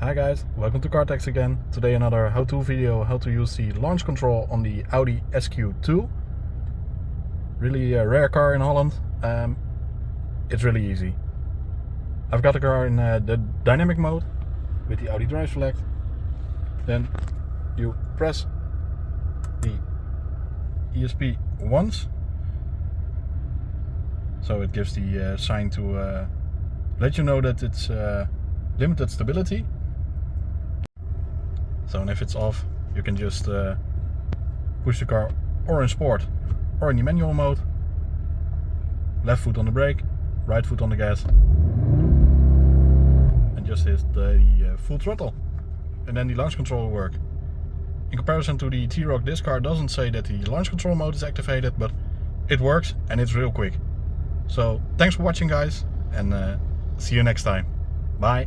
Hi guys, welcome to CarTech again. Today another how-to video, how to use the launch control on the Audi SQ2. Really a rare car in Holland. It's really easy. I've got the car in the dynamic mode with the Audi Drive Select. Then you press the ESP once, so it gives the sign to let you know that it's limited stability. So, and if it's off, you can just push the car or in sport or in the manual mode. Left foot on the brake, right foot on the gas, and just hit the full throttle, and then the launch control will work. In comparison to the T-Roc, this car doesn't say that the launch control mode is activated, but it works and it's real quick. So thanks for watching guys, and see you next time. Bye.